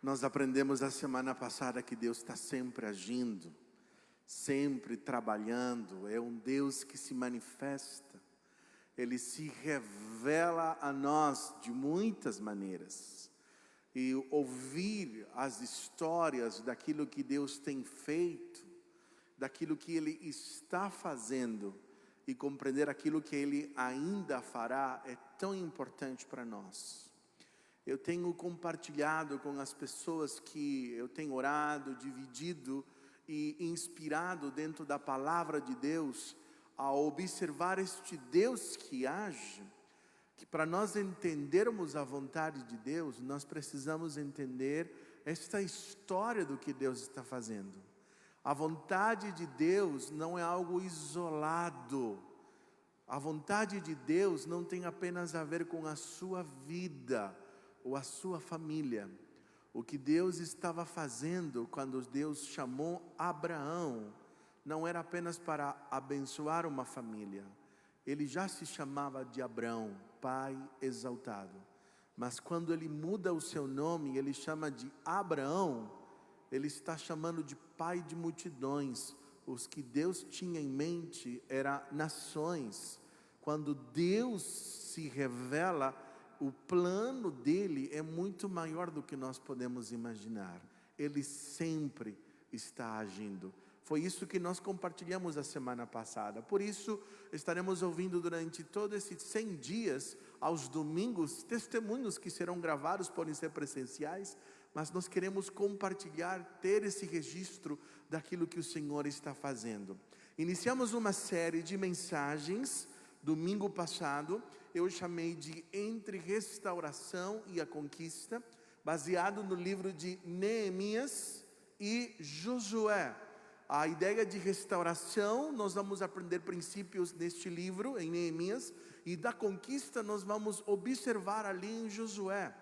Nós aprendemos a semana passada que Deus está sempre agindo, sempre trabalhando. É um Deus que se manifesta. Ele se revela a nós de muitas maneiras. E ouvir as histórias daquilo que Deus tem feito, daquilo que Ele está fazendo, e compreender aquilo que Ele ainda fará, é tão importante para nós. Eu tenho compartilhado com as pessoas que eu tenho orado, dividido e inspirado dentro da palavra de Deus, a observar este Deus que age, que para nós entendermos a vontade de Deus, nós precisamos entender esta história do que Deus está fazendo. A vontade de Deus não é algo isolado. A vontade de Deus não tem apenas a ver com a sua vida ou a sua família. O que Deus estava fazendo quando Deus chamou Abraão, não era apenas para abençoar uma família. Ele já se chamava de Abrão, pai exaltado. Mas quando ele muda o seu nome, ele chama de Abraão, ele está chamando de pai de multidões. Os que Deus tinha em mente eram nações. Quando Deus se revela, o plano dele é muito maior do que nós podemos imaginar. Ele sempre está agindo. Foi isso que nós compartilhamos a semana passada. Por isso, estaremos ouvindo durante todos esses 100 dias, aos domingos, testemunhos que serão gravados, podem ser presenciais, mas nós queremos compartilhar, ter esse registro daquilo que o Senhor está fazendo. Iniciamos uma série de mensagens, domingo passado, eu chamei de Entre Restauração e a Conquista, baseado no livro de Neemias e Josué. A ideia de restauração, nós vamos aprender princípios neste livro, em Neemias, e da conquista nós vamos observar ali em Josué.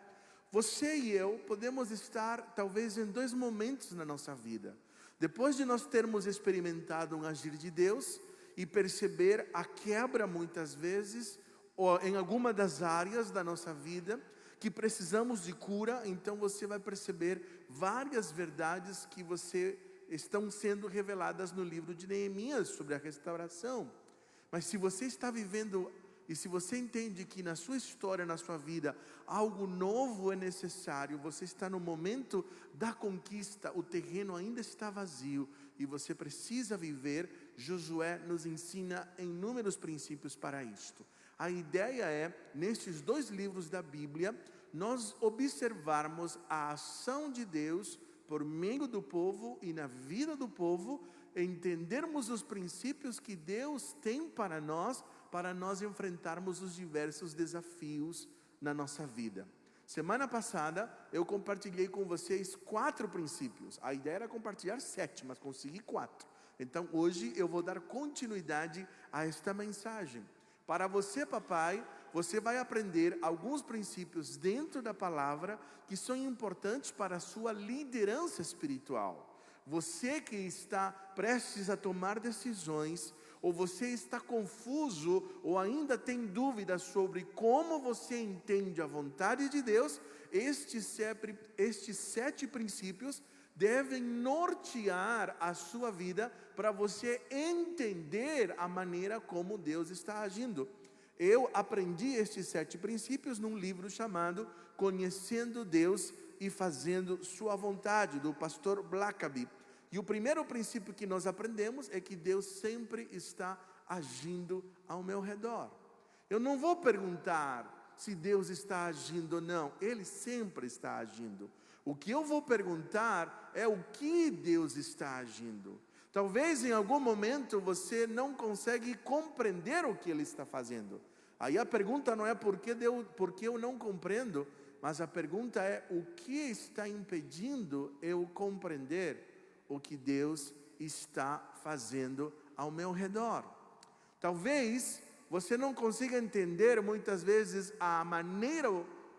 Você e eu podemos estar talvez em dois momentos na nossa vida. Depois de nós termos experimentado um agir de Deus e perceber a quebra muitas vezes, ou em alguma das áreas da nossa vida, que precisamos de cura, então você vai perceber várias verdades que estão sendo reveladas no livro de Neemias sobre a restauração. Mas se você está vivendo, e se você entende que na sua história, na sua vida, algo novo é necessário, você está no momento da conquista, o terreno ainda está vazio, e você precisa viver, Josué nos ensina inúmeros princípios para isto. A ideia é, nestes dois livros da Bíblia, nós observarmos a ação de Deus por meio do povo e na vida do povo, entendermos os princípios que Deus tem para nós enfrentarmos os diversos desafios na nossa vida. Semana passada eu compartilhei com vocês 4 princípios. A ideia era compartilhar 7, mas consegui 4. Então hoje eu vou dar continuidade a esta mensagem. Para você, papai, você vai aprender alguns princípios dentro da palavra que são importantes para a sua liderança espiritual. Você que está prestes a tomar decisões, ou você está confuso, ou ainda tem dúvidas sobre como você entende a vontade de Deus, estes 7 princípios devem nortear a sua vida para você entender a maneira como Deus está agindo. Eu aprendi estes 7 princípios num livro chamado Conhecendo Deus e Fazendo Sua Vontade, do pastor Blackaby. E o primeiro princípio que nós aprendemos é que Deus sempre está agindo ao meu redor. Eu não vou perguntar se Deus está agindo ou não, Ele sempre está agindo. O que eu vou perguntar é o que Deus está agindo. Talvez em algum momento você não consegue compreender o que Ele está fazendo. Aí a pergunta não é por que eu não compreendo, mas a pergunta é o que está impedindo eu compreender o que Deus está fazendo ao meu redor. Talvez você não consiga entender muitas vezes a maneira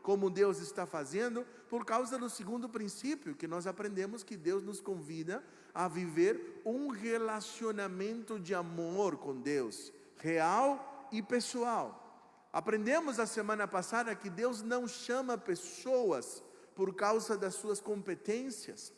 como Deus está fazendo, por causa do segundo princípio que nós aprendemos, que Deus nos convida a viver um relacionamento de amor com Deus, real e pessoal. Aprendemos a semana passada que Deus não chama pessoas por causa das suas competências,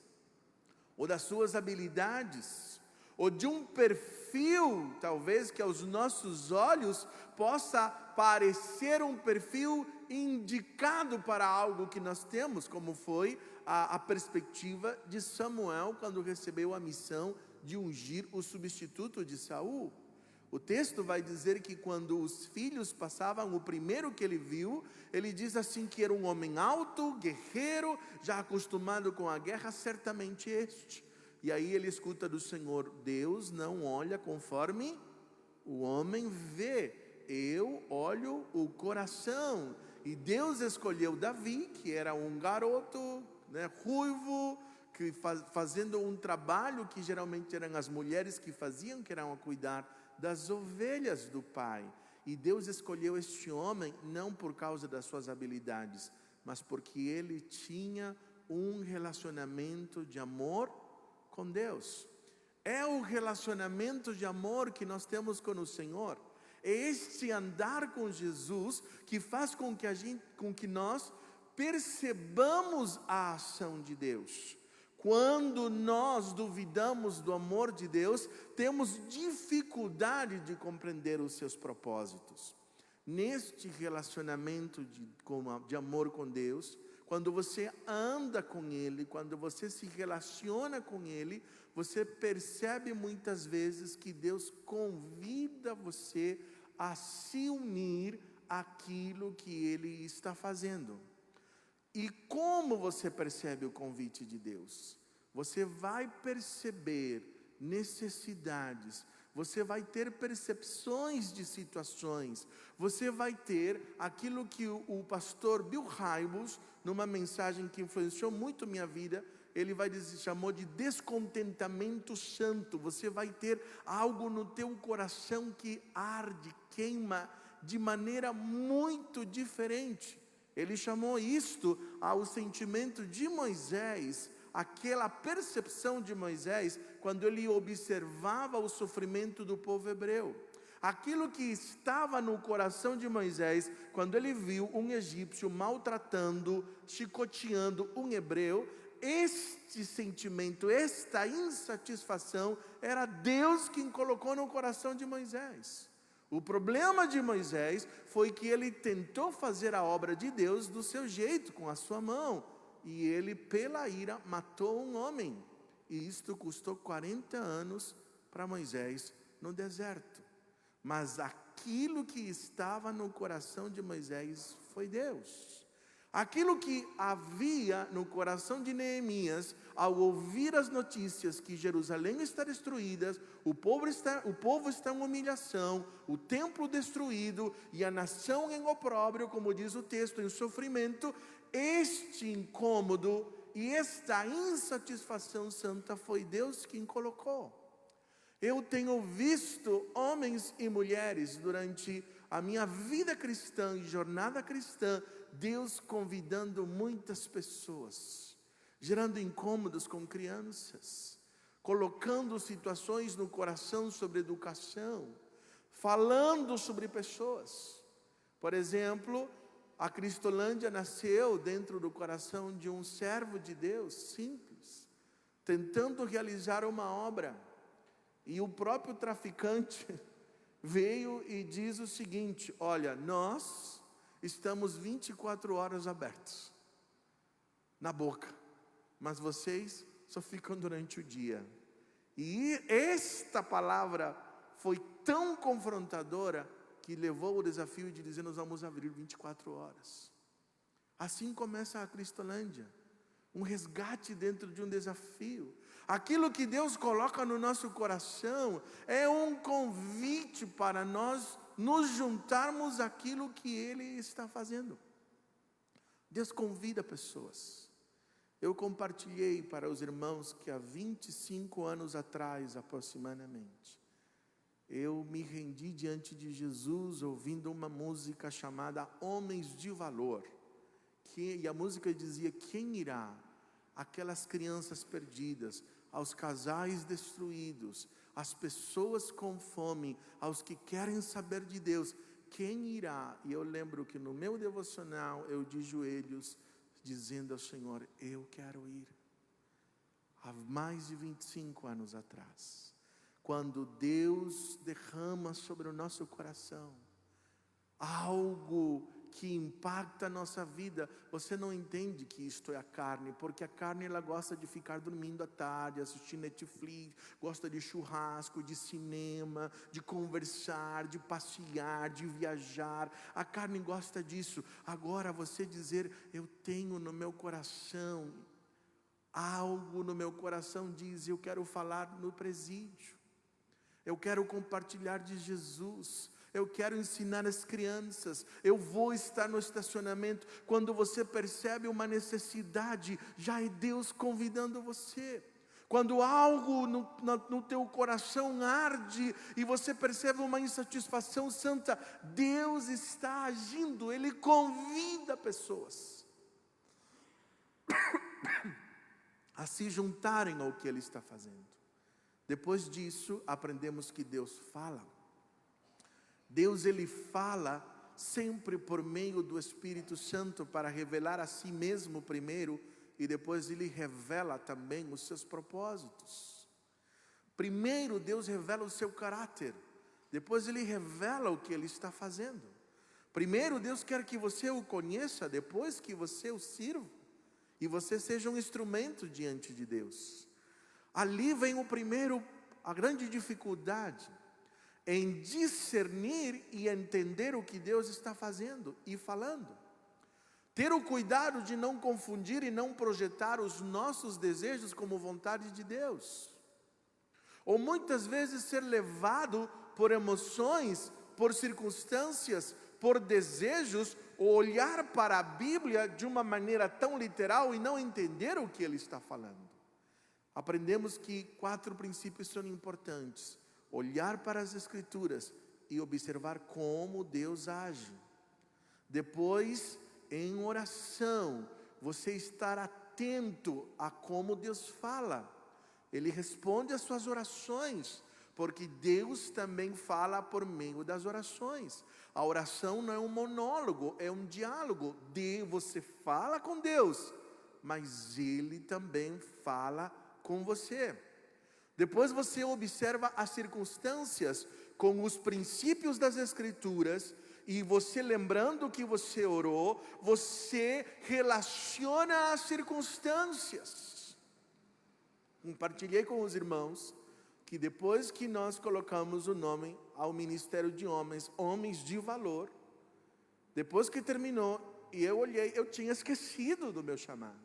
ou das suas habilidades, ou de um perfil, talvez, que aos nossos olhos possa parecer um perfil indicado para algo que nós temos, como foi a perspectiva de Samuel, quando recebeu a missão de ungir o substituto de Saul. O texto vai dizer que quando os filhos passavam, o primeiro que ele viu, ele diz assim que era um homem alto, guerreiro, já acostumado com a guerra, certamente este. E aí ele escuta do Senhor: Deus não olha conforme o homem vê, eu olho o coração. E Deus escolheu Davi, que era um garoto, ruivo, que fazendo um trabalho que geralmente eram as mulheres que faziam, que eram a cuidar das ovelhas do pai. E Deus escolheu este homem não por causa das suas habilidades, mas porque ele tinha um relacionamento de amor com Deus. É o relacionamento de amor que nós temos com o Senhor. É este andar com Jesus que faz com que nós percebamos a ação de Deus. Quando nós duvidamos do amor de Deus, temos dificuldade de compreender os seus propósitos. Neste relacionamento de amor com Deus, quando você anda com Ele, quando você se relaciona com Ele, você percebe muitas vezes que Deus convida você a se unir àquilo que Ele está fazendo. E como você percebe o convite de Deus? Você vai perceber necessidades, você vai ter percepções de situações, você vai ter aquilo que o pastor Bill Hybels, numa mensagem que influenciou muito minha vida, ele chamou de descontentamento santo. Você vai ter algo no teu coração que arde, queima de maneira muito diferente. Ele chamou isto ao sentimento de Moisés, aquela percepção de Moisés, quando ele observava o sofrimento do povo hebreu. Aquilo que estava no coração de Moisés, quando ele viu um egípcio maltratando, chicoteando um hebreu, este sentimento, esta insatisfação, era Deus quem colocou no coração de Moisés. O problema de Moisés foi que ele tentou fazer a obra de Deus do seu jeito, com a sua mão. E ele, pela ira, matou um homem. E isto custou 40 anos para Moisés no deserto. Mas aquilo que estava no coração de Moisés foi Deus. Aquilo que havia no coração de Neemias, ao ouvir as notícias que Jerusalém está destruída, o povo está em humilhação, o templo destruído e a nação em opróbrio, como diz o texto, em sofrimento, este incômodo e esta insatisfação santa foi Deus quem colocou. Eu tenho visto homens e mulheres durante a minha vida cristã e jornada cristã, Deus convidando muitas pessoas, gerando incômodos com crianças, colocando situações no coração sobre educação, falando sobre pessoas. Por exemplo, a Cristolândia nasceu dentro do coração de um servo de Deus, simples, tentando realizar uma obra. E o próprio traficante veio e diz o seguinte: olha, nós estamos 24 horas abertos na boca, mas vocês só ficam durante o dia. E esta palavra foi tão confrontadora que levou o desafio de dizer: nós vamos abrir 24 horas. Assim começa a Cristolândia, um resgate dentro de um desafio. Aquilo que Deus coloca no nosso coração é um convite para nós nos juntarmos àquilo que Ele está fazendo. Deus convida pessoas. Eu compartilhei para os irmãos que há 25 anos atrás, aproximadamente, eu me rendi diante de Jesus ouvindo uma música chamada Homens de Valor. E a música dizia: quem irá? Aquelas crianças perdidas, aos casais destruídos, às pessoas com fome, aos que querem saber de Deus, quem irá? E eu lembro que no meu devocional, eu de joelhos, dizendo ao Senhor: eu quero ir. Há mais de 25 anos atrás, quando Deus derrama sobre o nosso coração algo que impacta a nossa vida, você não entende que isto é a carne, porque a carne ela gosta de ficar dormindo à tarde, assistir Netflix, gosta de churrasco, de cinema, de conversar, de passear, de viajar. A carne gosta disso. Agora você dizer: eu tenho no meu coração, algo no meu coração diz: eu quero falar no presídio, eu quero compartilhar de Jesus, eu quero ensinar as crianças, eu vou estar no estacionamento. Quando você percebe uma necessidade, já é Deus convidando você. Quando algo no teu coração arde e você percebe uma insatisfação santa, Deus está agindo, Ele convida pessoas a se juntarem ao que Ele está fazendo. Depois disso, aprendemos que Deus fala. Deus, Ele fala sempre por meio do Espírito Santo para revelar a si mesmo primeiro, e depois Ele revela também os seus propósitos. Primeiro Deus revela o seu caráter, depois Ele revela o que Ele está fazendo. Primeiro Deus quer que você o conheça, depois que você o sirva, e você seja um instrumento diante de Deus. Ali vem a grande dificuldade em discernir e entender o que Deus está fazendo e falando. Ter o cuidado de não confundir e não projetar os nossos desejos como vontade de Deus. Ou muitas vezes ser levado por emoções, por circunstâncias, por desejos, ou olhar para a Bíblia de uma maneira tão literal e não entender o que Ele está falando. Aprendemos que 4 princípios são importantes: olhar para as Escrituras e observar como Deus age. Depois, em oração, você estar atento a como Deus fala. Ele responde às suas orações, porque Deus também fala por meio das orações. A oração não é um monólogo, é um diálogo. Você fala com Deus, mas Ele também fala com você. Depois você observa as circunstâncias com os princípios das Escrituras, e você, lembrando que você orou, você relaciona as circunstâncias. Compartilhei com os irmãos que depois que nós colocamos o nome ao Ministério de Homens, Homens de Valor, depois que terminou, e eu olhei, eu tinha esquecido do meu chamado.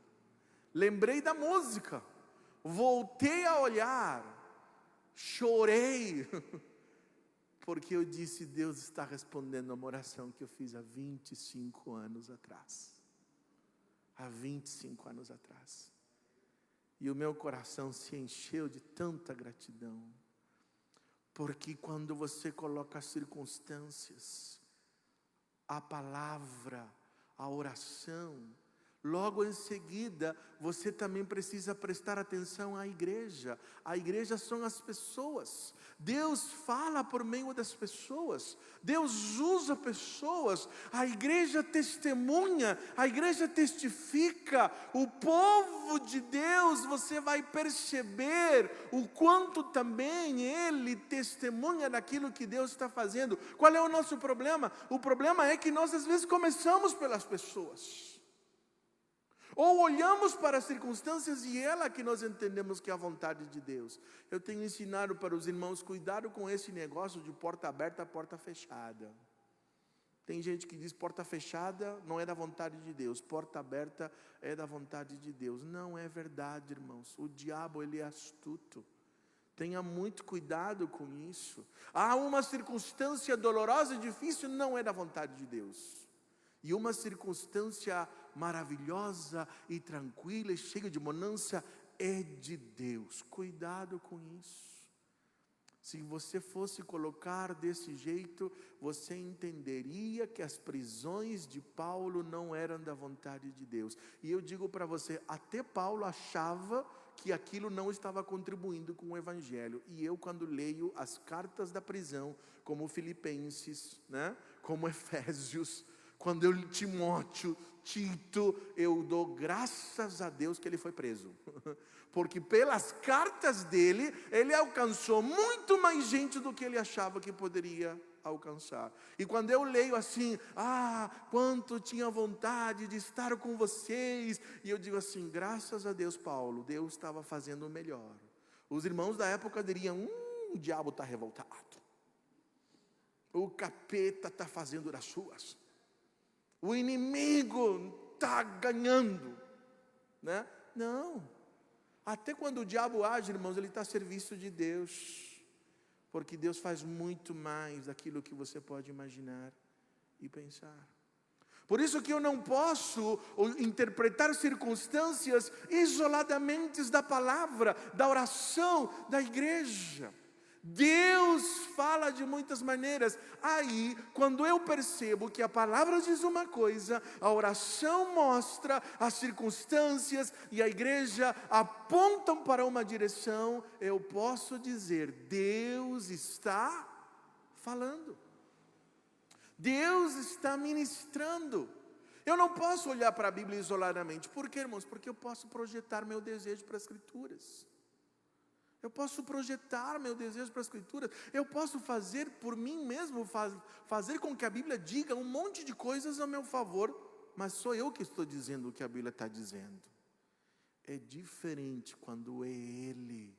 Lembrei da música, voltei a olhar, chorei, porque eu disse: Deus está respondendo a uma oração que eu fiz há 25 anos atrás. Há 25 anos atrás. E o meu coração se encheu de tanta gratidão. Porque quando você coloca as circunstâncias, a palavra, a oração, logo em seguida, você também precisa prestar atenção à igreja. A igreja são as pessoas. Deus fala por meio das pessoas. Deus usa pessoas. A igreja testemunha, a igreja testifica. O povo de Deus, você vai perceber o quanto também ele testemunha daquilo que Deus está fazendo. Qual é o nosso problema? O problema é que nós às vezes começamos pelas pessoas. Ou olhamos para as circunstâncias e ela que nós entendemos que é a vontade de Deus. Eu tenho ensinado para os irmãos: cuidado com esse negócio de porta aberta, porta fechada. Tem gente que diz: porta fechada não é da vontade de Deus, porta aberta é da vontade de Deus. Não é verdade, irmãos. O diabo, ele é astuto. Tenha muito cuidado com isso. Há uma circunstância dolorosa e difícil, não é da vontade de Deus. E uma circunstância maravilhosa e tranquila e cheia de bonança é de Deus. Cuidado com isso. Se você fosse colocar desse jeito, você entenderia que as prisões de Paulo não eram da vontade de Deus. E eu digo para você, até Paulo achava que aquilo não estava contribuindo com o Evangelho. E eu, quando leio as cartas da prisão, como Filipenses, como Efésios, Quando Timóteo, Tito, eu dou graças a Deus que ele foi preso. Porque pelas cartas dele, ele alcançou muito mais gente do que ele achava que poderia alcançar. E quando eu leio assim, quanto tinha vontade de estar com vocês, e eu digo assim, graças a Deus, Paulo, Deus estava fazendo o melhor. Os irmãos da época diriam, o diabo está revoltado, o capeta está fazendo das suas, o inimigo está ganhando, né? Não, até quando o diabo age, irmãos, ele está a serviço de Deus, porque Deus faz muito mais daquilo que você pode imaginar e pensar. Por isso que eu não posso interpretar circunstâncias isoladamente da palavra, da oração, da igreja. Deus fala de muitas maneiras. Aí, quando eu percebo que a palavra diz uma coisa, a oração mostra, as circunstâncias e a igreja apontam para uma direção, eu posso dizer, Deus está falando. Deus está ministrando. Eu não posso olhar para a Bíblia isoladamente. Por quê, irmãos? Porque eu posso projetar meu desejo para as Escrituras. Eu posso projetar meu desejo para as Escrituras. Eu posso fazer por mim mesmo, fazer com que a Bíblia diga um monte de coisas a meu favor, mas sou eu que estou dizendo o que a Bíblia está dizendo. É diferente quando é Ele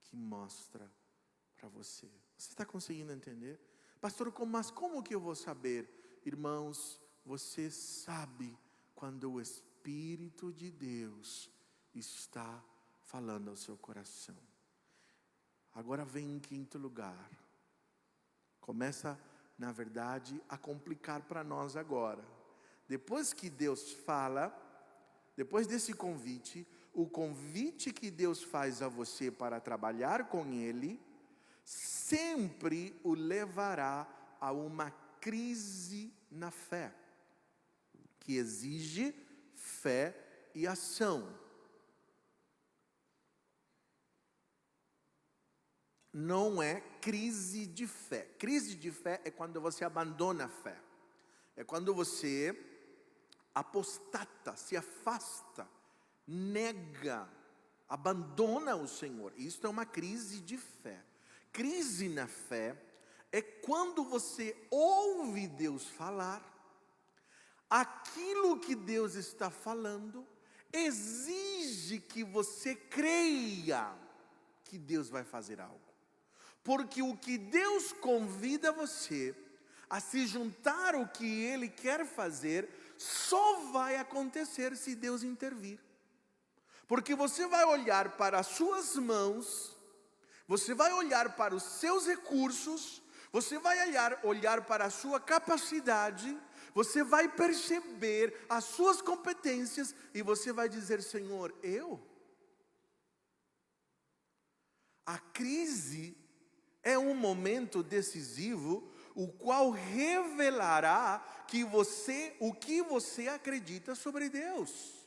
que mostra para você. Você está conseguindo entender? Pastor, mas como que eu vou saber? Irmãos, você sabe quando o Espírito de Deus está falando ao seu coração. Agora vem em quinto lugar. Começa, na verdade, a complicar para nós agora. Depois que Deus fala, depois desse convite, o convite que Deus faz a você para trabalhar com Ele, sempre o levará a uma crise na fé, que exige fé e ação. Não é crise de fé. Crise de fé é quando você abandona a fé. É quando você apostata, se afasta, nega, abandona o Senhor. Isso é uma crise de fé. Crise na fé é quando você ouve Deus falar, aquilo que Deus está falando exige que você creia que Deus vai fazer algo. Porque o que Deus convida você a se juntar ao que Ele quer fazer, só vai acontecer se Deus intervir. Porque você vai olhar para as suas mãos, você vai olhar para os seus recursos, você vai olhar para a sua capacidade, você vai perceber as suas competências e você vai dizer, Senhor, A crise é um momento decisivo, o qual revelará o que você acredita sobre Deus.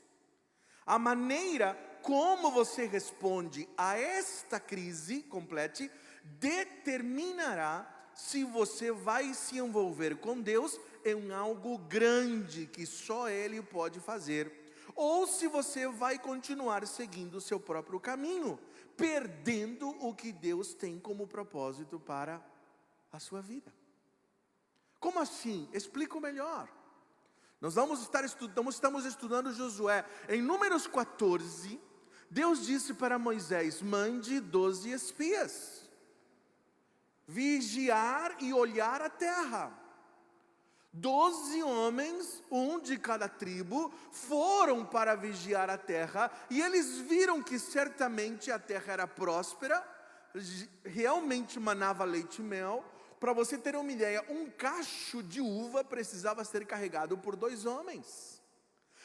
A maneira como você responde a esta crise completa determinará se você vai se envolver com Deus em algo grande que só Ele pode fazer, ou se você vai continuar seguindo o seu próprio caminho, perdendo o que Deus tem como propósito para a sua vida. Como assim? Explico melhor. Nós estamos estudando Josué. Em Números 14, Deus disse para Moisés, mande 12 espias, vigiar e olhar a terra. 12 homens, um de cada tribo, foram para vigiar a terra, e eles viram que certamente a terra era próspera, realmente manava leite e mel. Para você ter uma ideia, um cacho de uva precisava ser carregado por 2 homens.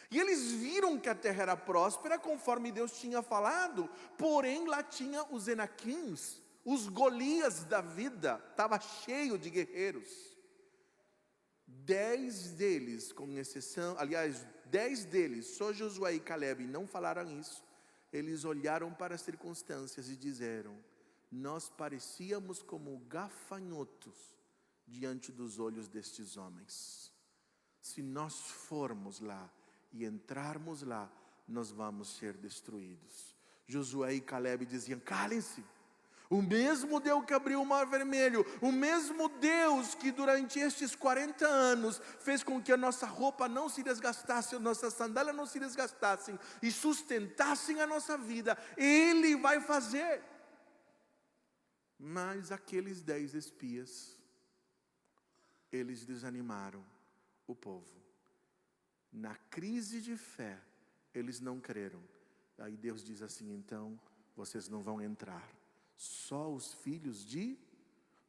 E eles viram que a terra era próspera, conforme Deus tinha falado, porém lá tinha os Enaquins, os Golias da vida, estava cheio de guerreiros. 10 deles, com exceção, aliás, 10 deles, só Josué e Caleb não falaram isso. Eles olharam para as circunstâncias e disseram, nós parecíamos como gafanhotos diante dos olhos destes homens. se nós formos lá e entrarmos lá, nós vamos ser destruídos. Josué e Caleb diziam: calem-se. O mesmo Deus que abriu o mar vermelho, o mesmo Deus que durante estes 40 anos fez com que a nossa roupa não se desgastasse, a nossa sandália não se desgastassem e sustentassem a nossa vida, Ele vai fazer. Mas aqueles 10 espias, eles desanimaram o povo. Na crise de fé, eles não creram. Aí Deus diz assim: então vocês não vão entrar, só os filhos de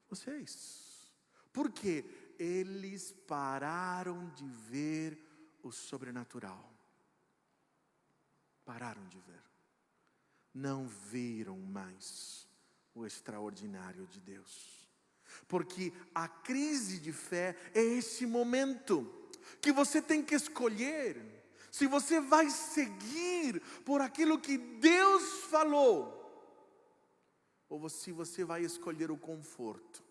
vocês. Porque eles pararam de ver o sobrenatural. Pararam de ver. Não viram mais o extraordinário de Deus. Porque a crise de fé é esse momento que você tem que escolher se você vai seguir por aquilo que Deus falou, ou se você vai escolher o conforto,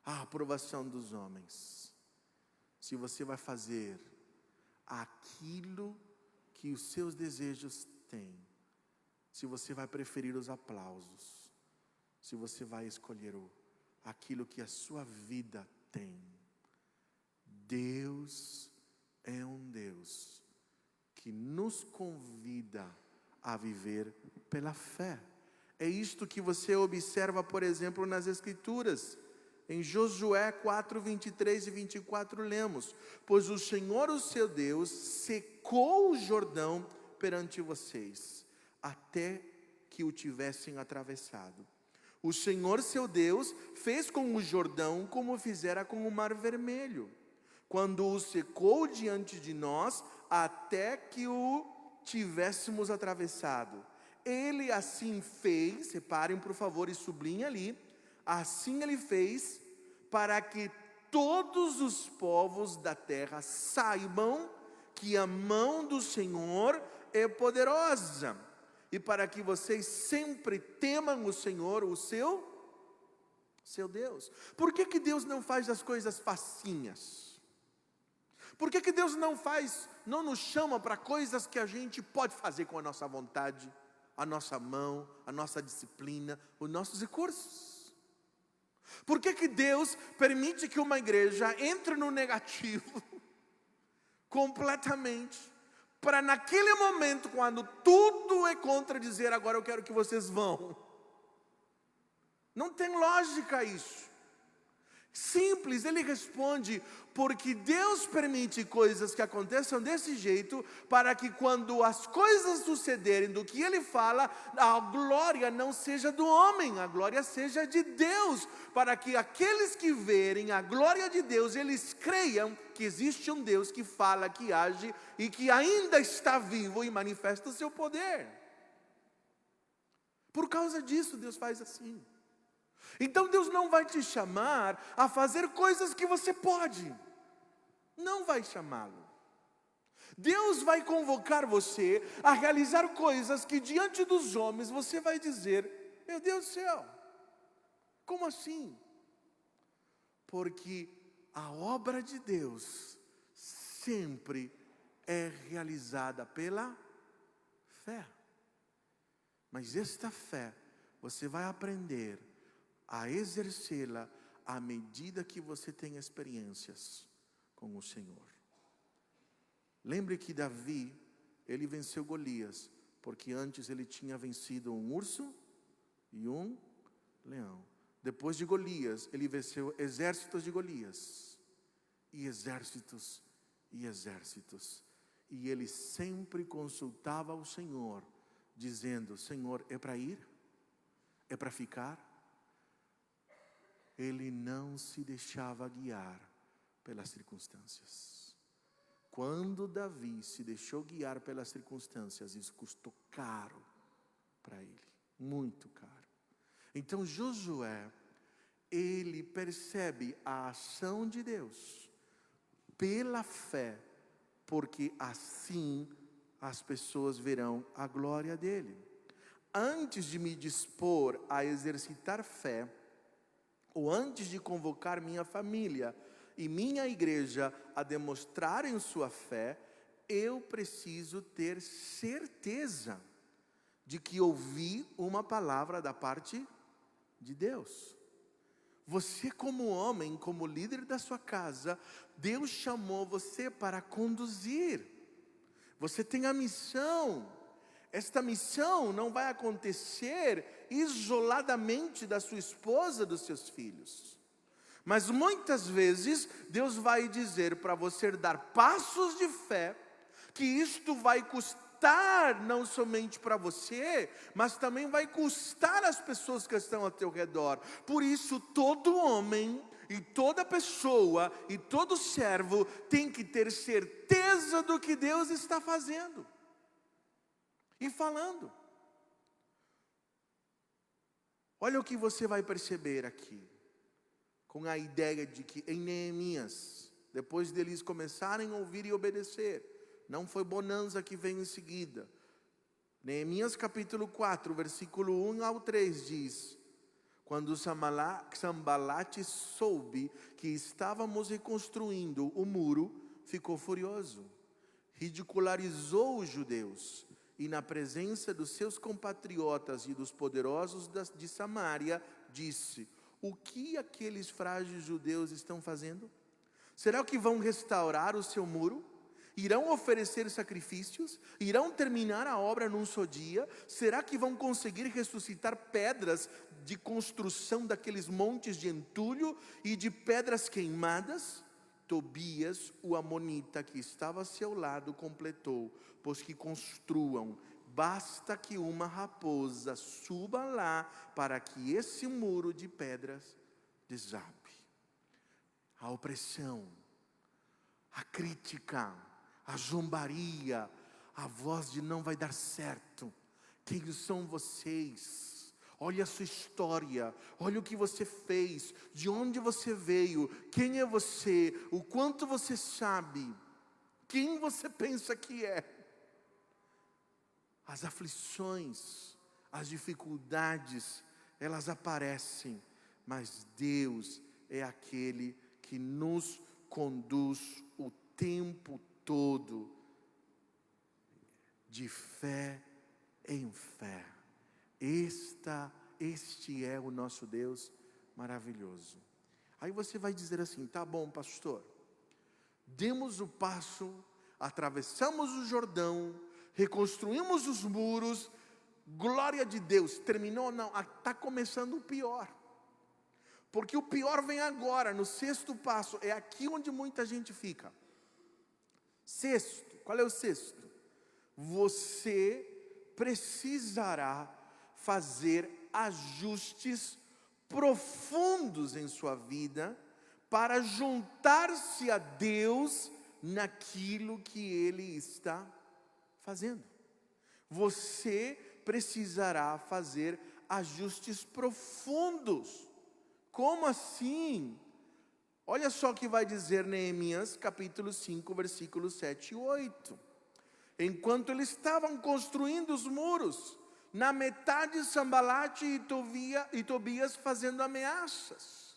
a aprovação dos homens. Se você vai fazer aquilo que os seus desejos têm, se você vai preferir os aplausos, se você vai escolher aquilo que a sua vida tem. Deus é um Deus que nos convida a viver pela fé. É isto que você observa, por exemplo, nas Escrituras. Em Josué 4, 23 e 24 lemos: pois o Senhor, o seu Deus, secou o Jordão perante vocês, até que o tivessem atravessado. O Senhor, seu Deus, fez com o Jordão como fizera com o mar vermelho, quando o secou diante de nós, até que o tivéssemos atravessado. Ele assim fez, separem por favor e sublinhem ali, assim Ele fez para que todos os povos da terra saibam que a mão do Senhor é poderosa, e para que vocês sempre temam o Senhor, o seu Deus. Por que Deus não faz as coisas facinhas? Por que Deus não nos chama para coisas que a gente pode fazer com a nossa vontade, a nossa mão, a nossa disciplina, os nossos recursos? Por que Deus permite que uma igreja entre no negativo completamente, para naquele momento, quando tudo é contra, dizer: agora eu quero que vocês vão? Não tem lógica isso. Simples, Ele responde: porque Deus permite coisas que aconteçam desse jeito, para que quando as coisas sucederem do que Ele fala, a glória não seja do homem, a glória seja de Deus, para que aqueles que verem a glória de Deus, eles creiam que existe um Deus que fala, que age e que ainda está vivo e manifesta o seu poder. Por causa disso Deus faz assim. Então Deus não vai te chamar a fazer coisas que você pode. Não vai chamá-lo. Deus vai convocar você a realizar coisas que diante dos homens você vai dizer: meu Deus do céu, como assim? Porque a obra de Deus sempre é realizada pela fé. Mas esta fé você vai aprender a exercê-la à medida que você tem experiências com o Senhor. Lembre que Davi, ele venceu Golias, porque antes ele tinha vencido um urso e um leão. Depois de Golias, ele venceu exércitos de Golias, e exércitos e exércitos. E ele sempre consultava o Senhor, dizendo: Senhor, é para ir? É para ficar? Ele não se deixava guiar pelas circunstâncias. Quando Davi se deixou guiar pelas circunstâncias, isso custou caro para ele, muito caro. Então Josué, ele percebe a ação de Deus pela fé, porque assim as pessoas verão a glória dele. Antes de me dispor a exercitar fé, ou antes de convocar minha família, e minha igreja a demonstrarem sua fé, eu preciso ter certeza de que ouvi uma palavra da parte de Deus. Você, como homem, como líder da sua casa, Deus chamou você para conduzir. Você tem a missão. Esta missão não vai acontecer isoladamente da sua esposa, dos seus filhos. Mas muitas vezes Deus vai dizer para você dar passos de fé, que isto vai custar não somente para você, mas também vai custar as pessoas que estão ao teu redor. Por isso, todo homem e toda pessoa e todo servo tem que ter certeza do que Deus está fazendo e falando. Olha o que você vai perceber aqui, com a ideia de que em Neemias, depois deles começarem a ouvir e obedecer, não foi bonança que vem em seguida. Neemias capítulo 4, versículo 1 ao 3 diz: quando Sambalate soube que estávamos reconstruindo o muro, ficou furioso, ridicularizou os judeus, e na presença dos seus compatriotas e dos poderosos de Samaria, disse: o que aqueles frágeis judeus estão fazendo? Será que vão restaurar o seu muro? Irão oferecer sacrifícios? Irão terminar a obra num só dia? Será que vão conseguir ressuscitar pedras de construção daqueles montes de entulho e de pedras queimadas? Tobias, o amonita que estava a seu lado, completou: pois que construam, basta que uma raposa suba lá para que esse muro de pedras desabe. A opressão, a crítica, a zombaria, a voz de não vai dar certo. Quem são vocês? Olha a sua história, olha o que você fez, de onde você veio, quem é você, o quanto você sabe, quem você pensa que é. As aflições, as dificuldades, elas aparecem, mas Deus é aquele que nos conduz o tempo todo, de fé em fé. Este é o nosso Deus maravilhoso. Aí você vai dizer assim: tá bom, pastor, demos o passo, atravessamos o Jordão, reconstruímos os muros, glória de Deus, terminou? Não, está começando o pior. Porque o pior vem agora, no sexto passo. É aqui onde muita gente fica. Sexto, qual é o sexto? Você precisará fazer ajustes profundos em sua vida para juntar-se a Deus naquilo que Ele está fazendo. Você precisará fazer ajustes profundos. Como assim? Olha só o que vai dizer Neemias capítulo 5, versículos 7 e 8. Enquanto eles estavam construindo os muros, na metade Sambalate e Tobias fazendo ameaças.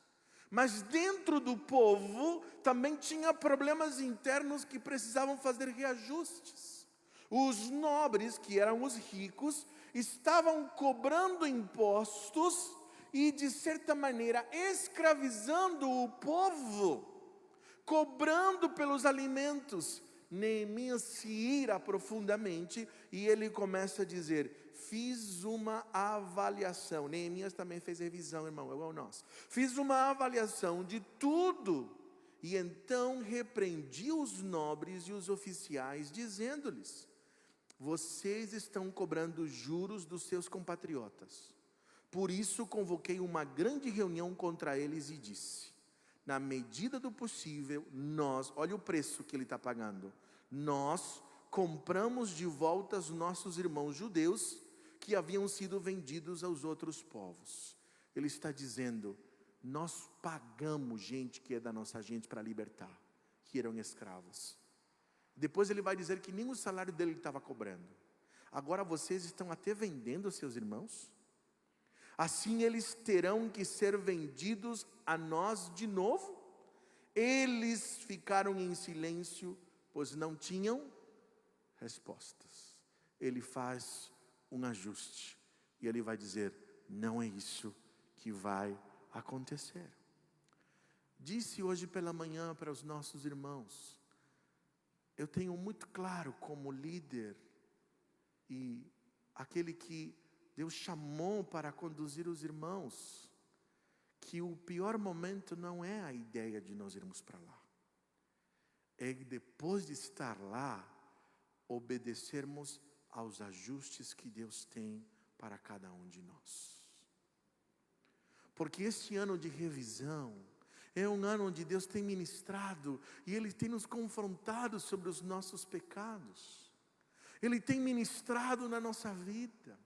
Mas dentro do povo também tinha problemas internos que precisavam fazer reajustes. Os nobres, que eram os ricos, estavam cobrando impostos e, de certa maneira, escravizando o povo, cobrando pelos alimentos. Neemias se ira profundamente e ele começa a dizer: fiz uma avaliação. Neemias também fez revisão, irmão, igual nós. Fiz uma avaliação de tudo e então repreendi os nobres e os oficiais, dizendo-lhes: vocês estão cobrando juros dos seus compatriotas. Por isso convoquei uma grande reunião contra eles e disse: na medida do possível, nós, olha o preço que ele está pagando, nós compramos de volta os nossos irmãos judeus que haviam sido vendidos aos outros povos. Ele está dizendo: nós pagamos gente que é da nossa gente para libertar, que eram escravos. Depois ele vai dizer que nem o salário dele estava cobrando. Agora vocês estão até vendendo os seus irmãos? Assim eles terão que ser vendidos a nós de novo? Eles ficaram em silêncio, pois não tinham respostas. Ele faz um ajuste e ele vai dizer: não é isso que vai acontecer. Disse hoje pela manhã para os nossos irmãos, eu tenho muito claro como líder e aquele que Deus chamou para conduzir os irmãos, que o pior momento não é a ideia de nós irmos para lá. É depois de estar lá, obedecermos aos ajustes que Deus tem para cada um de nós. Porque este ano de revisão é um ano onde Deus tem ministrado e Ele tem nos confrontado sobre os nossos pecados. Ele tem ministrado na nossa vida.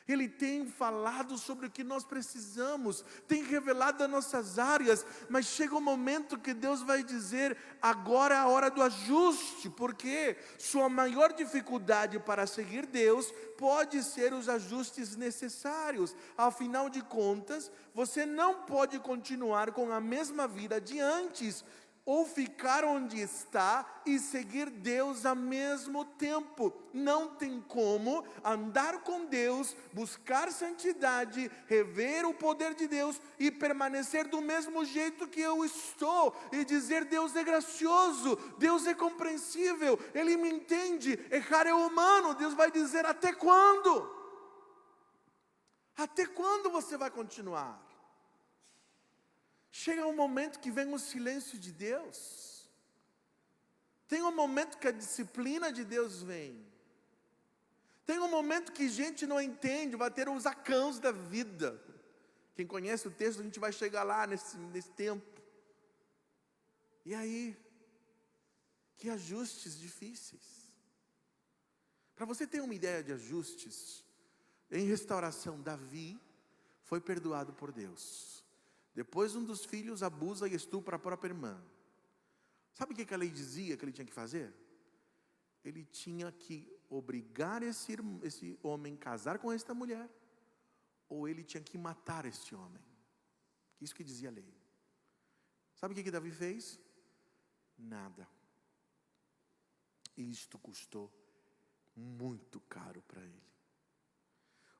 Ele tem falado sobre o que nós precisamos, tem revelado as nossas áreas, mas chega um momento que Deus vai dizer: agora é a hora do ajuste, porque sua maior dificuldade para seguir Deus pode ser os ajustes necessários. Afinal de contas, você não pode continuar com a mesma vida de antes, ou ficar onde está e seguir Deus ao mesmo tempo. Não tem como andar com Deus, buscar santidade, rever o poder de Deus e permanecer do mesmo jeito que eu estou e dizer: Deus é gracioso, Deus é compreensível, Ele me entende. Errar é humano. Deus vai dizer: até quando? Até quando você vai continuar? Chega um momento que vem o silêncio de Deus. Tem um momento que a disciplina de Deus vem. Tem um momento que gente não entende, vai ter os Acãos da vida. Quem conhece o texto, a gente vai chegar lá nesse tempo. E aí, que ajustes difíceis. Para você ter uma ideia de ajustes, em restauração, Davi foi perdoado por Deus. Depois um dos filhos abusa e estupra a própria irmã. Sabe o que a lei dizia que ele tinha que fazer? Ele tinha que obrigar esse homem a casar com esta mulher, ou ele tinha que matar este homem. Isso que dizia a lei. Sabe o que Davi fez? Nada. E isto custou muito caro para ele.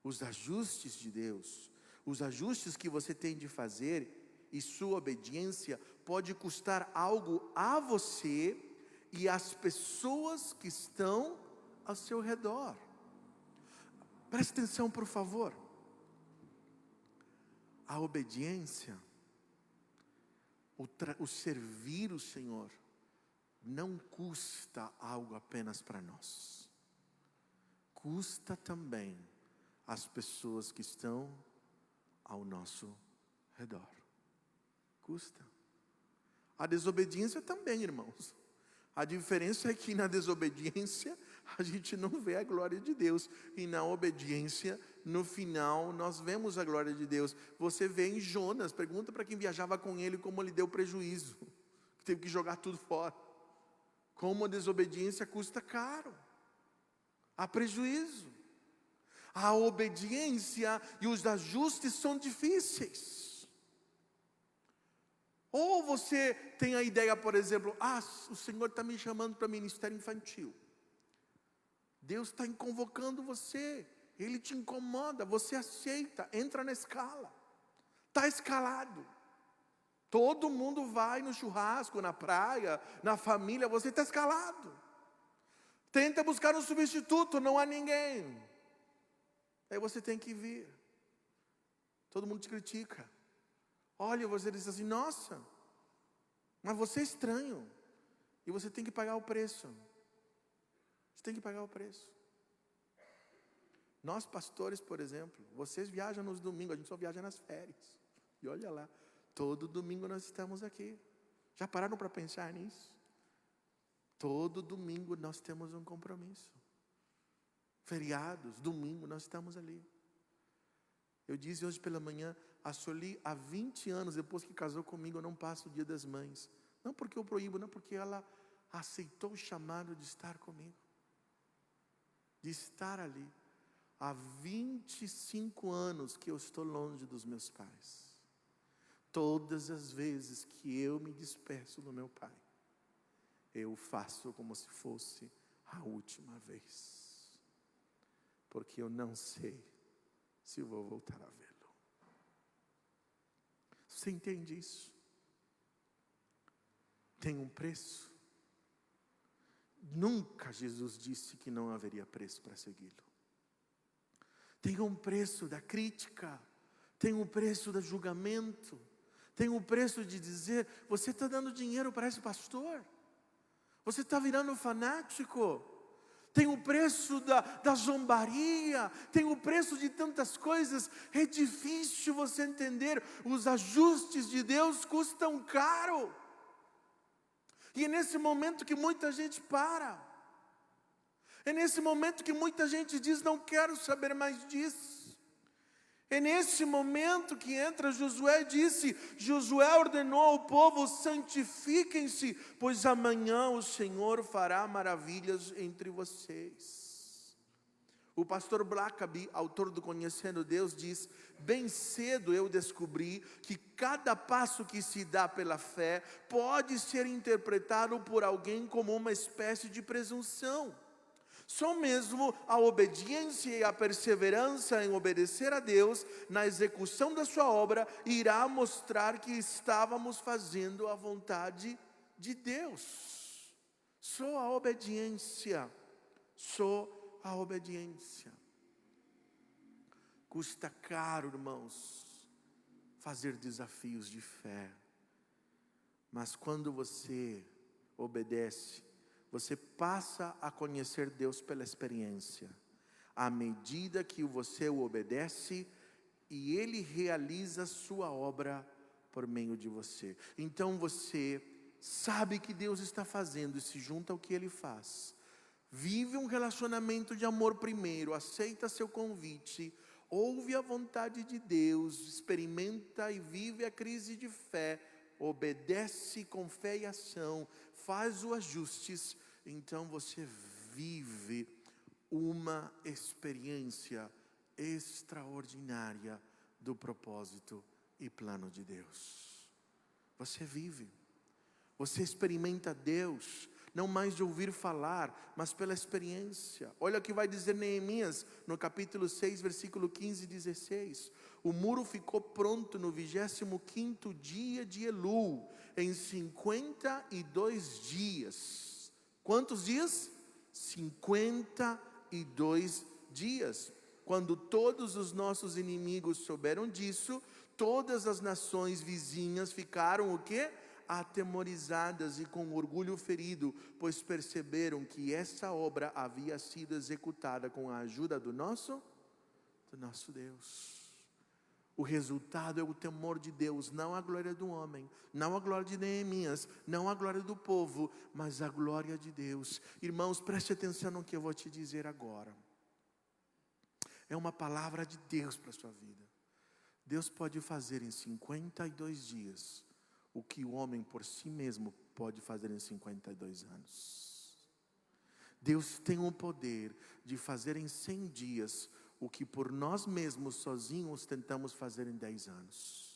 Os ajustes de Deus, os ajustes que você tem de fazer e sua obediência pode custar algo a você e às pessoas que estão ao seu redor. Preste atenção, por favor. A obediência, o servir o Senhor, não custa algo apenas para nós. Custa também às pessoas que estão ao nosso redor. Custa. A desobediência também, irmãos. A diferença é que na desobediência a gente não vê a glória de Deus, e na obediência, no final, nós vemos a glória de Deus. Você vê em Jonas, pergunta para quem viajava com ele como ele deu prejuízo, teve que jogar tudo fora. Como a desobediência custa caro, há prejuízo. A obediência e os ajustes são difíceis. Ou você tem a ideia, por exemplo, o Senhor está me chamando para ministério infantil. Deus está convocando você, Ele te incomoda, você aceita, entra na escala. Está escalado. Todo mundo vai no churrasco, na praia, na família, você está escalado. Tenta buscar um substituto, não há ninguém. Aí você tem que vir. Todo mundo te critica. Olha, você diz assim: nossa, mas você é estranho. E você tem que pagar o preço. Você tem que pagar o preço. Nós pastores, por exemplo, vocês viajam nos domingos, a gente só viaja nas férias. E olha lá, todo domingo nós estamos aqui. Já pararam para pensar nisso? Todo domingo nós temos um compromisso. Feriados, domingo, nós estamos ali. Eu disse hoje pela manhã, a Soli, há 20 anos, depois que casou comigo, eu não passo o Dia das Mães. Não porque eu proíbo, não, porque ela aceitou o chamado de estar comigo. De estar ali. Há 25 anos que eu estou longe dos meus pais. Todas as vezes que eu me despeço do meu Pai, eu faço como se fosse a última vez, porque eu não sei se vou voltar a vê-lo. Você entende isso? Tem um preço. Nunca Jesus disse que não haveria preço para segui-lo. Tem um preço da crítica, tem um preço do julgamento, tem um preço de dizer: você está dando dinheiro para esse pastor, você está virando fanático. Tem o preço da zombaria, tem o preço de tantas coisas. É difícil você entender, os ajustes de Deus custam caro. E é nesse momento que muita gente para. É nesse momento que muita gente diz: não quero saber mais disso. É nesse momento que entra Josué e disse: Josué ordenou ao povo: santifiquem-se, pois amanhã o Senhor fará maravilhas entre vocês. O pastor Blackaby, autor do Conhecendo Deus, diz: bem cedo eu descobri que cada passo que se dá pela fé pode ser interpretado por alguém como uma espécie de presunção. Só mesmo a obediência e a perseverança em obedecer a Deus na execução da sua obra irá mostrar que estávamos fazendo a vontade de Deus. Só a obediência, só a obediência. Custa caro, irmãos, fazer desafios de fé. Mas quando você obedece, você passa a conhecer Deus pela experiência. À medida que você o obedece, e Ele realiza a sua obra por meio de você. Então você sabe que Deus está fazendo e se junta ao que Ele faz. Vive um relacionamento de amor primeiro, aceita seu convite, ouve a vontade de Deus, experimenta e vive a crise de fé, obedece com fé e ação, faz os ajustes, então você vive uma experiência extraordinária do propósito e plano de Deus. Você vive, você experimenta Deus, não mais de ouvir falar, mas pela experiência. Olha o que vai dizer Neemias, no capítulo 6, versículo 15 e 16. O muro ficou pronto no 25º dia de Elul, em 52 dias. Quantos dias? 52 dias. Quando todos os nossos inimigos souberam disso, todas as nações vizinhas ficaram o quê? Atemorizadas e com orgulho ferido, pois perceberam que essa obra havia sido executada com a ajuda do nosso Deus. O resultado é o temor de Deus, não a glória do homem, não a glória de Neemias, não a glória do povo, mas a glória de Deus. Irmãos, preste atenção no que eu vou te dizer agora. É uma palavra de Deus para a sua vida. Deus pode fazer em 52 dias o que o homem por si mesmo pode fazer em 52 anos. Deus tem o poder de fazer em 100 dias o que por nós mesmos sozinhos tentamos fazer em 10 anos.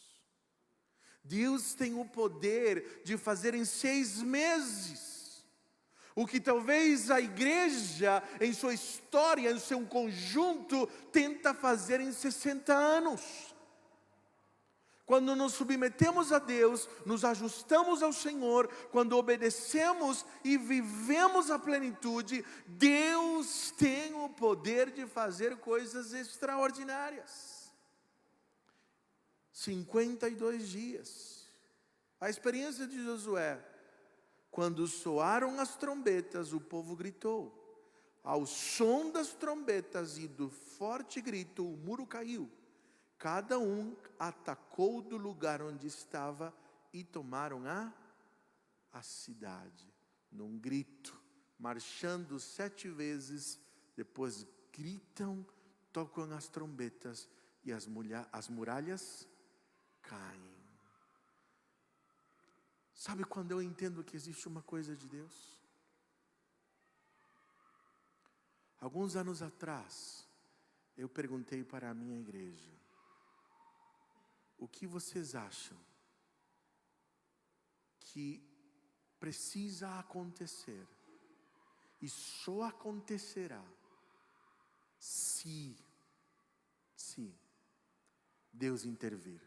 Deus tem o poder de fazer em 6 meses o que talvez a igreja em sua história, em seu conjunto, tenta fazer em 60 anos. Quando nos submetemos a Deus, nos ajustamos ao Senhor, quando obedecemos e vivemos a plenitude, Deus tem o poder de fazer coisas extraordinárias. 52 dias. A experiência de Josué: quando soaram as trombetas, o povo gritou. Ao som das trombetas e do forte grito, o muro caiu. Cada um atacou do lugar onde estava e tomaram a cidade. Num grito, marchando 7 vezes, depois gritam, tocam as trombetas e as muralhas caem. Sabe quando eu entendo que existe uma coisa de Deus? Alguns anos atrás, eu perguntei para a minha igreja: o que vocês acham que precisa acontecer, e só acontecerá se Deus intervir.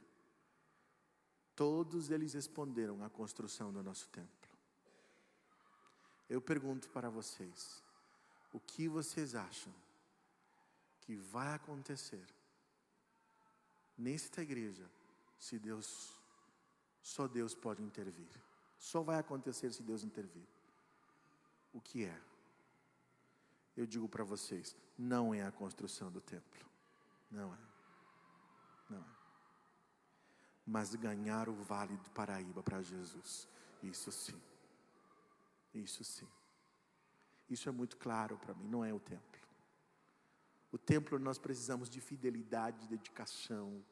Todos eles responderam à construção do nosso templo. Eu pergunto para vocês, o que vocês acham que vai acontecer nesta igreja se só Deus pode intervir? Só vai acontecer se Deus intervir. O que é? Eu digo para vocês, não é a construção do templo. Não é. Mas ganhar o Vale do Paraíba para Jesus, isso sim. Isso é muito claro para mim, não é o templo. O templo nós precisamos de fidelidade, de dedicação,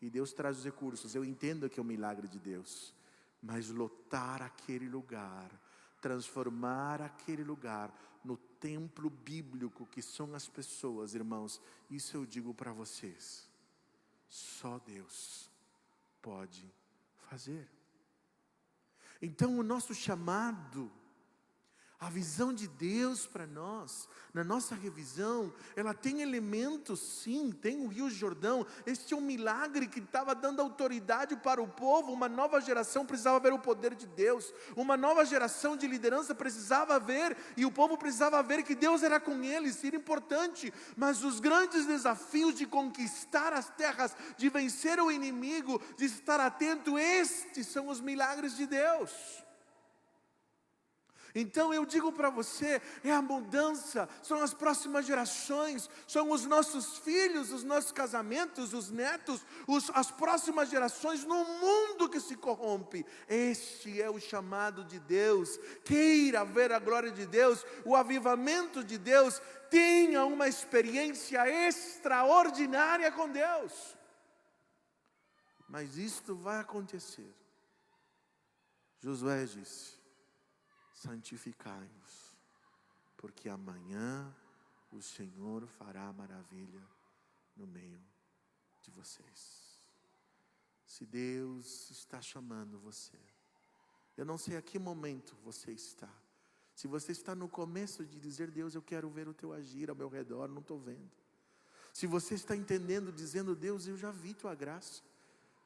e Deus traz os recursos. Eu entendo que é um milagre de Deus, mas lotar aquele lugar, transformar aquele lugar no templo bíblico que são as pessoas, irmãos, isso eu digo para vocês, só Deus pode fazer. Então o nosso chamado, a visão de Deus para nós, na nossa revisão, ela tem elementos, sim, tem o Rio Jordão. Este é um milagre que estava dando autoridade para o povo. Uma nova geração precisava ver o poder de Deus, uma nova geração de liderança precisava ver, e o povo precisava ver que Deus era com eles. Isso era importante, mas os grandes desafios de conquistar as terras, de vencer o inimigo, de estar atento, estes são os milagres de Deus. Então eu digo para você, é a mudança, são as próximas gerações, são os nossos filhos, os nossos casamentos, os netos, as próximas gerações no mundo que se corrompe. Este é o chamado de Deus. Queira ver a glória de Deus, o avivamento de Deus, tenha uma experiência extraordinária com Deus. Mas isto vai acontecer. Josué disse: santificai-vos, porque amanhã o Senhor fará maravilha no meio de vocês. Se Deus está chamando você, eu não sei a que momento você está. Se você está no começo de dizer: Deus, eu quero ver o teu agir ao meu redor, não estou vendo. Se você está entendendo, dizendo: Deus, eu já vi tua graça,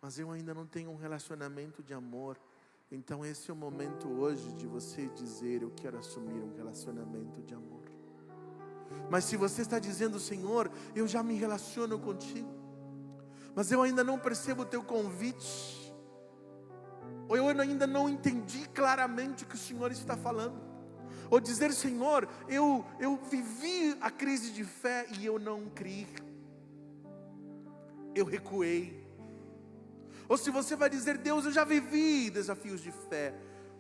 mas eu ainda não tenho um relacionamento de amor. Então esse é o momento hoje de você dizer: eu quero assumir um relacionamento de amor. Mas se você está dizendo: Senhor, eu já me relaciono contigo, mas eu ainda não percebo o teu convite, ou eu ainda não entendi claramente o que o Senhor está falando, ou dizer: Senhor, eu vivi a crise de fé e eu não criei, eu recuei. Ou se você vai dizer: Deus, eu já vivi desafios de fé,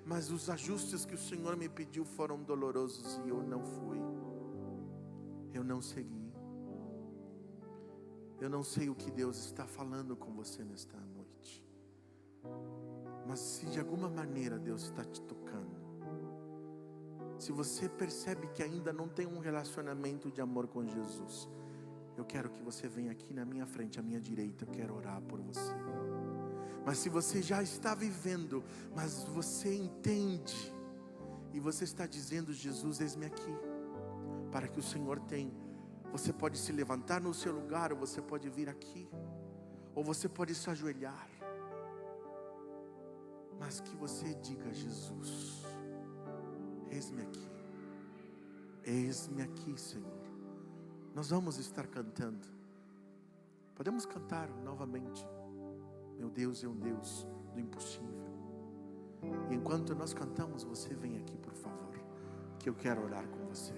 mas os ajustes que o Senhor me pediu foram dolorosos e eu não fui, eu não segui. Eu não sei o que Deus está falando com você nesta noite, mas se de alguma maneira Deus está te tocando, se você percebe que ainda não tem um relacionamento de amor com Jesus, eu quero que você venha aqui na minha frente, à minha direita, eu quero orar por você. Mas se você já está vivendo, mas você entende, e você está dizendo: Jesus, eis-me aqui, para que o Senhor tenha. Você pode se levantar no seu lugar, ou você pode vir aqui, ou você pode se ajoelhar, mas que você diga: Jesus, eis-me aqui, Senhor. Nós vamos estar cantando, podemos cantar novamente. Meu Deus é um Deus do impossível. E enquanto nós cantamos, você vem aqui, por favor, que eu quero orar com você.